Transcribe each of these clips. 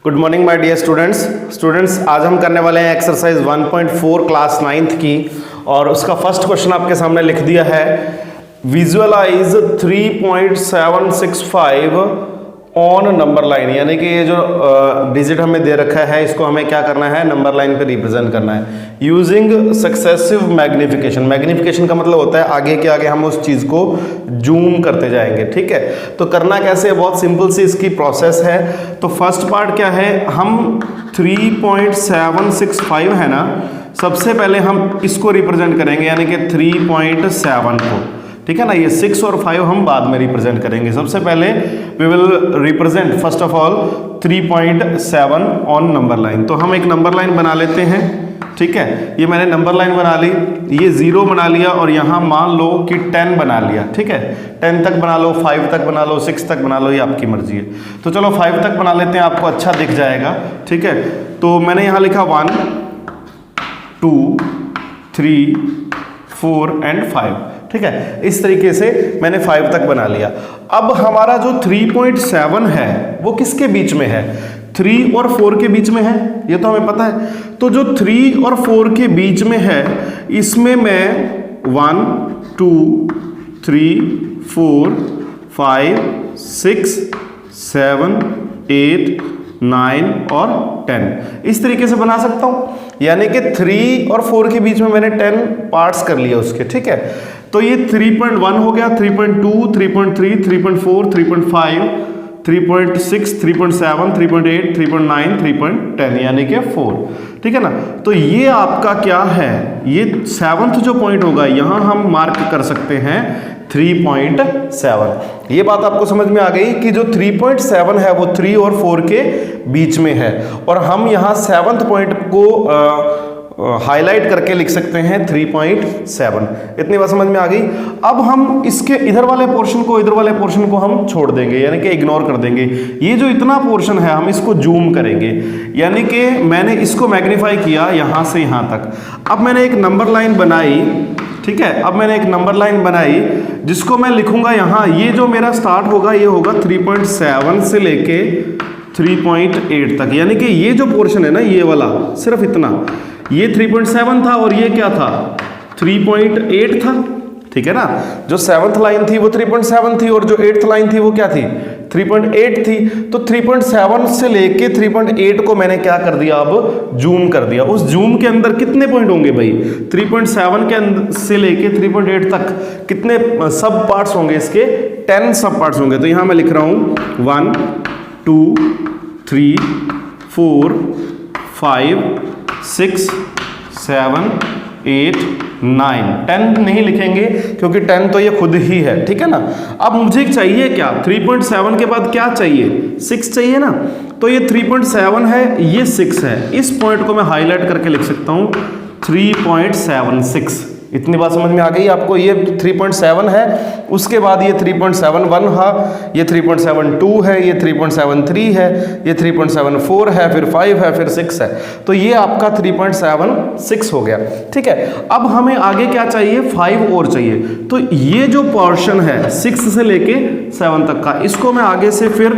Good morning my dear students आज हम करने वाले हैं एक्सरसाइज 1.4 क्लास 9th की और उसका फर्स्ट क्वेश्चन आपके सामने लिख दिया है। विजुअलाइज 3.765 ऑन नंबर लाइन, यानी कि ये जो डिजिट हमें दे रखा है इसको हमें क्या करना है, नंबर लाइन पे रिप्रेजेंट करना है यूजिंग सक्सेसिव मैग्निफिकेशन। मैग्निफिकेशन का मतलब होता है आगे के आगे हम उस चीज को जूम करते जाएंगे। ठीक है, तो करना कैसे है, बहुत सिंपल सी इसकी प्रोसेस है। तो फर्स्ट पार्ट क्या है, हम 3.765 है ना, सबसे पहले हम इसको रिप्रेजेंट करेंगे यानी कि 3.7 को। ठीक है ना, ये 6 और 5 हम बाद में रिप्रेजेंट करेंगे। सबसे पहले we will represent first of all 3.7 on number line. तो हम एक नंबर लाइन बना लेते हैं। ठीक है, ये मैंने नंबर लाइन बना ली, ये 0 बना लिया और यहाँ मान लो कि 10 बना लिया। ठीक है, 10 तक बना लो, 5 तक बना लो, 6 तक बना लो, ये आपकी मर्जी है। तो चलो 5 तक बना लेते हैं, आपको अच्छा दिख जाएगा। ठीक है, तो मैंने यहाँ लिखा 1 2 3 4 एंड 5। ठीक है, इस तरीके से मैंने 5 तक बना लिया। अब हमारा जो 3.7 है वो किसके बीच में है, 3 और 4 के बीच में है, ये तो हमें पता है। तो जो 3 और 4 के बीच में है इसमें मैं 1 2 3 4 5 6 7 8 9 और 10 इस तरीके से बना सकता हूं, यानी कि 3 और 4 के बीच में मैंने 10 पार्ट्स कर लिए उसके। ठीक है, तो ये 3.1 हो गया, 3.2 3.3 3.4 3.5 3.6 3.7 3.8 3.9 3.10 यानी कि 4। ठीक है ना, तो ये आपका क्या है, ये 7th जो पॉइंट होगा यहां हम मार्क कर सकते हैं 3.7। ये बात आपको समझ में आ गई कि जो 3.7 है वो 3 और 4 के बीच में है और हम यहाँ 7th पॉइंट को हाईलाइट करके लिख सकते हैं 3.7। इतनी बात समझ में आ गई। अब हम इसके इधर वाले पोर्शन को हम छोड़ देंगे, यानी कि इग्नोर कर देंगे। ये जो इतना पोर्शन है हम इसको जूम करेंगे, यानी कि मैंने इसको मैग्नीफाई किया यहां से यहां तक। अब मैंने एक नंबर लाइन बनाई। ठीक है, अब मैंने एक नंबर लाइन बनाई जिसको मैं लिखूंगा यहां, ये जो मेरा स्टार्ट होगा ये होगा 3.7 से लेके 3.8 तक, यानी कि ये जो पोर्शन है ना ये वाला सिर्फ इतना, ये 3.7 था और ये क्या था 3.8 था। ठीक है ना, जो 7th लाइन थी वो 3.7 थी और जो 8th लाइन थी वो क्या थी 3.8 थी। तो 3.7 से लेके 3.8 को मैंने क्या कर दिया, अब जूम कर दिया। उस जूम के अंदर कितने पॉइंट होंगे भाई, 3.7 के अंदर से लेके 3.8 तक कितने सब पार्ट्स होंगे, इसके 10 सब पार्ट्स होंगे। तो यहां मैं लिख रहा हूं 1 2 3 4 5 6 7 8 9 10 नहीं लिखेंगे क्योंकि 10 तो ये खुद ही है। ठीक है ना, अब मुझे चाहिए क्या, 3.7 के बाद क्या चाहिए, 6 चाहिए ना। तो ये 3.7 है, ये 6 है, इस पॉइंट को मैं हाईलाइट करके लिख सकता हूं 3.76। इतनी बात समझ में आ गई आपको। ये 3.7 है, उसके बाद ये 3.71 है, ये 3.72 है, ये 3.73 है, ये 3.74 है, फिर 5 है, फिर 6 है। तो ये आपका 3.76 हो गया। ठीक है, अब हमें आगे क्या चाहिए, 5 और चाहिए। तो ये जो पोर्शन है 6 से लेके 7 तक का, इसको मैं आगे से फिर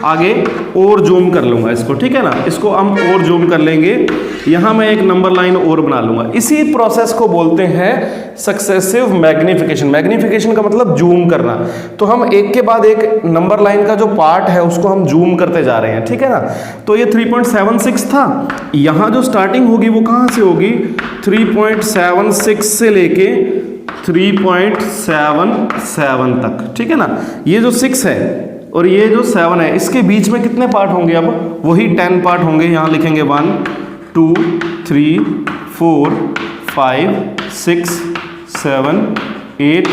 आगे और जूम कर लूंगा इसको। ठीक है ना, इसको हम और जूम कर लेंगे, यहां मैं एक नंबर लाइन और बना लूंगा। इसी प्रोसेस को बोलते हैं सक्सेसिव मैग्निफिकेशन। मैग्निफिकेशन का मतलब जूम करना। तो हम एक के बाद एक नंबर लाइन का जो पार्ट है उसको हम जूम करते जा रहे हैं। ठीक है ना, तो ये 3.76 था, यहां जो स्टार्टिंग होगी वो कहां से होगी, 3.76 से लेके 3.77 तक। ठीक है ना, ये जो 6 है और ये जो 7 है इसके बीच में कितने पार्ट होंगे, अब वही 10 पार्ट होंगे। यहां लिखेंगे 1 2 3 4 5 6 7 8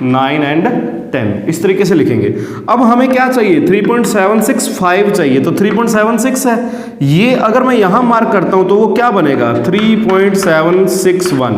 9 एंड 10 इस तरीके से लिखेंगे। अब हमें क्या चाहिए, 3.765 चाहिए। तो 3.76 है, ये अगर मैं यहां मार्क करता हूं तो वो क्या बनेगा 3.761।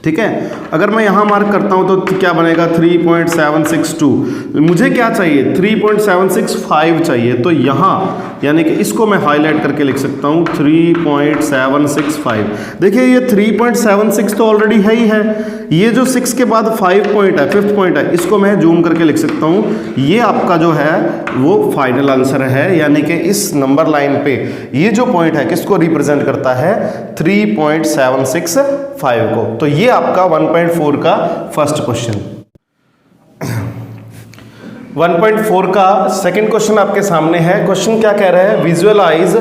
ठीक है, अगर मैं यहां मार्क करता हूं तो क्या बनेगा 3.762। मुझे क्या चाहिए 3.765 चाहिए। तो यहां यानी कि इसको मैं हाईलाइट करके लिख सकता हूँ 3.765। देखिए ये 3.76 तो ऑलरेडी है ही है, ये जो 6 के बाद 5 पॉइंट है, 5th पॉइंट है, इसको मैं जूम करके लिख सकता हूँ। ये आपका जो है वो फाइनल आंसर है, यानी कि इस नंबर लाइन पे ये जो पॉइंट है किसको रिप्रेजेंट करता है, 3.765 को। तो ये आपका 1.4 का फर्स्ट क्वेश्चन। 1.4 का सेकंड क्वेश्चन आपके सामने है। क्वेश्चन क्या कह रहा है, विजुअलाइज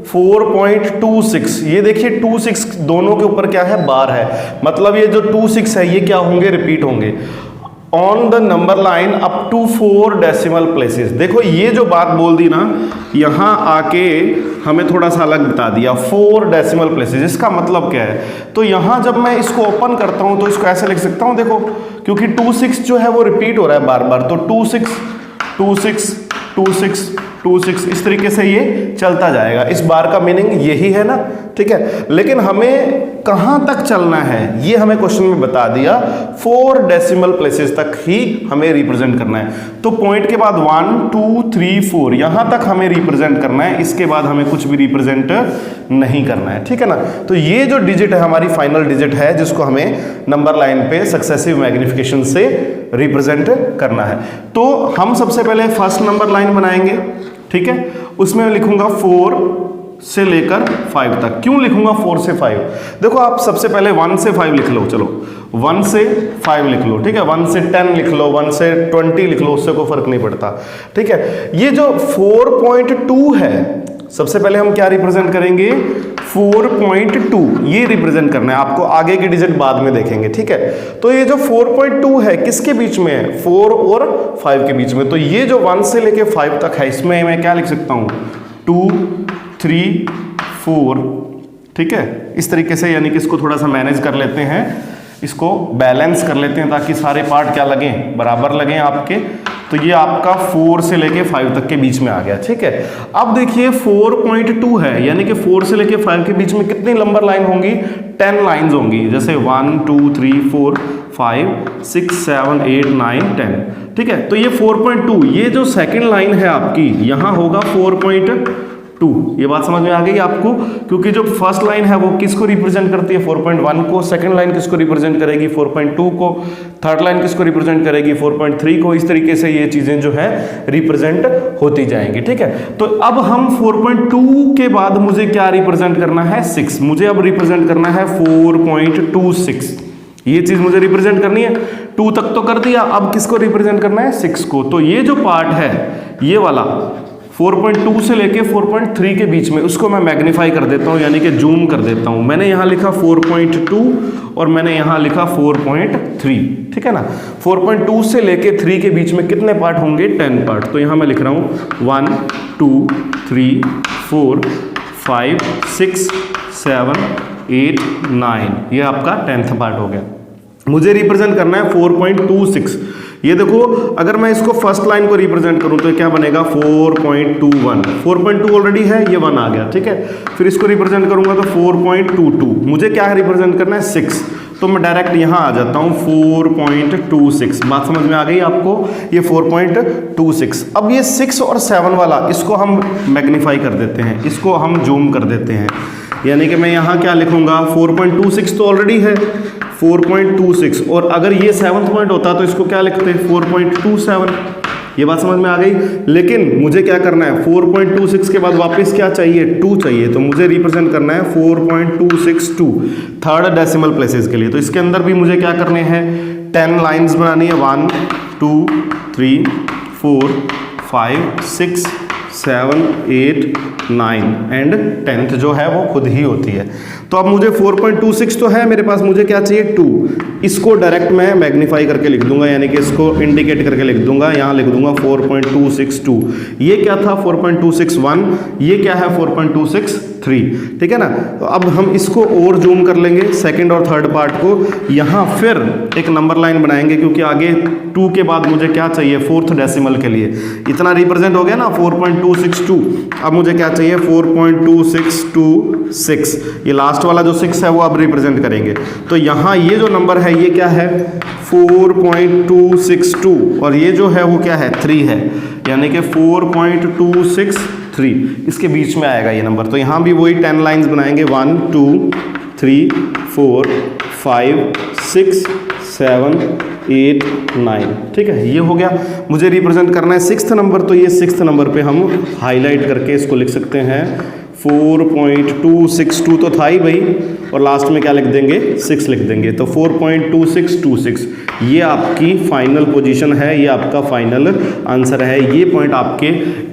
4.26। ये देखिए 26 दोनों के ऊपर क्या है, बार है, मतलब ये जो 26 है ये क्या होंगे, रिपीट होंगे on the number line up to 4 decimal places. देखो ये जो बात बोल दी ना, यहाँ आके हमें थोड़ा सा अलग बता दिया 4 डेसिमल प्लेसेस। इसका मतलब क्या है, तो यहाँ जब मैं इसको ओपन करता हूँ तो इसको ऐसे लिख सकता हूँ, देखो क्योंकि 26 जो है वो रिपीट हो रहा है बार बार, तो 26 26 26 26 इस तरीके से ये चलता जाएगा। इस बार का मीनिंग यही है ना, ठीक है। लेकिन हमें कहाँ तक चलना है ये हमें क्वेश्चन में बता दिया, 4 डेसिमल प्लेसेस तक ही हमें रिप्रेजेंट करना है। तो पॉइंट के बाद 1 2 3 4 यहाँ तक हमें रिप्रेजेंट करना है, इसके बाद हमें कुछ भी रिप्रेजेंट नहीं करना है, ठीक है ना। तो ये जो डिजिट है हमारी फाइनल डिजिट है, जिसको हमें नंबर लाइन पे सक्सेसिव मैग्निफिकेशन से रिप्रेजेंट करना है। तो हम सबसे पहले फर्स्ट नंबर लाइन बनाएंगे, ठीक है। उसमें मैं लिखूंगा 4 से लेकर 5 तक। क्यों लिखूंगा 4 से 5, देखो आप सबसे पहले 1 से 5 लिख लो, चलो 1 से 5 लिख लो, ठीक है। 1 से 10 लिख लो, 1 से 20 लिख लो, उससे कोई फर्क नहीं पड़ता, ठीक है। ये जो 4.2 है, सबसे पहले हम क्या रिप्रेजेंट करेंगे, 4.2 ये रिप्रेजेंट करना है। आपको आगे की डिजिट बाद में देखेंगे, ठीक है। तो ये जो 4.2 है किसके बीच में है, 4 और 5 के बीच में। तो ये जो 1 से लेके 5 तक है, इसमें मैं क्या लिख सकता हूँ, 2 3 4, ठीक है। इस तरीके से, यानी कि इसको थोड़ा सा मैनेज कर लेते हैं, इसको बैलेंस कर लेते हैं ताकि सारे पार्ट क्या लगें, बराबर लगें आपके। तो ये आपका 4 से लेके 5 तक के बीच में आ गया, ठीक है। अब देखिए 4.2 है, यानी कि 4 से लेके 5 के बीच में कितनी नंबर लाइन होंगी, 10 लाइंस होंगी। जैसे 1 2 3 4 5 6 7 8 9 10, ठीक है। तो ये 4.2, ये जो सेकंड लाइन है आपकी यहाँ होगा 4.2। ये बात समझ में आ गई आपको, क्योंकि जो फर्स्ट लाइन है वो किसको रिप्रेजेंट करती है, 4.1 को। सेकंड लाइन किसको रिप्रेजेंट करेगी, 4.2 को। थर्ड लाइन किसको रिप्रेजेंट करेगी, 4.3 को। इस तरीके से ये चीजें जो है रिप्रेजेंट होती जाएंगी, ठीक है। तो अब हम 4.2 के बाद मुझे क्या रिप्रेजेंट करना है, 6। मुझे अब रिप्रेजेंट करना है 4.26, ये चीज मुझे रिप्रेजेंट करनी है। 2 तक तो कर दिया, अब किसको रिप्रेजेंट करना है, 6 को। तो ये जो पार्ट है ये वाला 4.2 से लेके 4.3 के बीच में, उसको मैं मैग्नीफाई कर देता हूँ, यानी कि जूम कर देता हूँ। मैंने यहाँ लिखा 4.2 और मैंने यहाँ लिखा 4.3, ठीक है ना। 4.2 से लेके 3 के बीच में कितने पार्ट होंगे, 10 पार्ट। तो यहाँ मैं लिख रहा हूँ 1 2 3 4 5 6 7 8 9, ये आपका 10th पार्ट हो गया। मुझे रिप्रेजेंट करना है 4.26। ये देखो अगर मैं इसको फर्स्ट लाइन को रिप्रेजेंट करूं तो क्या बनेगा, 4.21। 4.2 ऑलरेडी है, ये 1 आ गया, ठीक है। फिर इसको रिप्रेजेंट करूंगा तो 4.22। मुझे क्या रिप्रेजेंट करना है, 6। तो मैं डायरेक्ट यहां आ जाता हूं 4.26। बात समझ में आ गई आपको, ये 4.26। अब ये 6 और 7 वाला, इसको हम मैग्नीफाई कर देते हैं, इसको हम जूम कर देते हैं। यानी कि मैं यहाँ क्या लिखूंगा, 4.26 तो ऑलरेडी है, 4.26, और अगर ये 7th पॉइंट होता तो इसको क्या लिखते, 4.27। ये बात समझ में आ गई। लेकिन मुझे क्या करना है, 4.26 के बाद वापस क्या चाहिए, 2 चाहिए। तो मुझे रिप्रेजेंट करना है 4.262 थर्ड डेसिमल प्लेसेस के लिए। तो इसके अंदर भी मुझे क्या करने हैं, 10 लाइन्स बनानी है, 1 2 3 4 5 6 7 8 9 एंड 10th जो है वो खुद ही होती है। तो अब मुझे 4.26 तो है मेरे पास, मुझे क्या चाहिए, 2। इसको डायरेक्ट मैं मैग्नीफाई करके लिख दूंगा, यानी कि इसको इंडिकेट करके लिख दूंगा। यहाँ लिख दूंगा 4.262। ये क्या था, 4.261। ये क्या है, 4.263, ठीक है ना। तो अब हम इसको और जूम कर लेंगे, सेकंड और थर्ड पार्ट को। यहाँ फिर एक नंबर लाइन बनाएंगे, क्योंकि आगे 2 के बाद मुझे क्या चाहिए, 4th डेसिमल के लिए। इतना रिप्रेजेंट हो गया ना 4.262। अब मुझे क्या चाहिए, 4.2626। ये लास्ट वाला जो 6 है वो अब रिप्रेजेंट करेंगे। तो यहाँ ये जो नंबर है ये क्या है, 4.262, और ये जो है वो क्या है, 3 है। यानी कि 4.262 3, इसके बीच में आएगा ये नंबर। तो यहाँ भी वही 10 लाइंस बनाएंगे, 1 2 3 4 5 6 7 8 9, ठीक है, ये हो गया। मुझे रिप्रेजेंट करना है 6th नंबर, तो ये 6th नंबर पे हम हाईलाइट करके इसको लिख सकते हैं 4.262 तो था ही भाई, और लास्ट में क्या लिख देंगे, 6 लिख देंगे। तो 4.2626 ये आपकी फाइनल पोजीशन है, ये आपका फाइनल आंसर है। ये पॉइंट आपके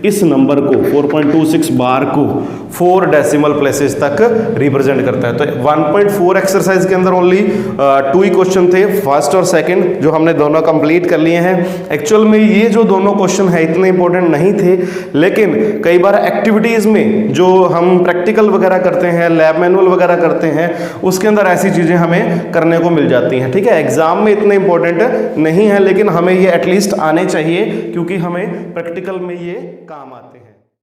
इस नंबर को 4.26 बार को 4 डेसिमल प्लेसेस तक रिप्रेजेंट करता है। तो 1.4 एक्सरसाइज के अंदर ओनली 2 ही क्वेश्चन थे, फर्स्ट और सेकंड, जो हमने दोनों कंप्लीट कर लिए हैं। एक्चुअल में ये जो दोनों क्वेश्चन है इतने इंपॉर्टेंट नहीं थे, लेकिन कई बार एक्टिविटीज़ में जो हम प्रैक्टिकल वगैरह करते हैं, लैब मैनुअल वगैरह करते हैं, उसके अंदर ऐसी चीज़ें हमें करने को मिल जाती हैं, ठीक है। एग्जाम में इतने इंपॉर्टेंट नहीं है, लेकिन हमें ये एटलीस्ट आने चाहिए, क्योंकि हमें प्रैक्टिकल में ये काम आता है।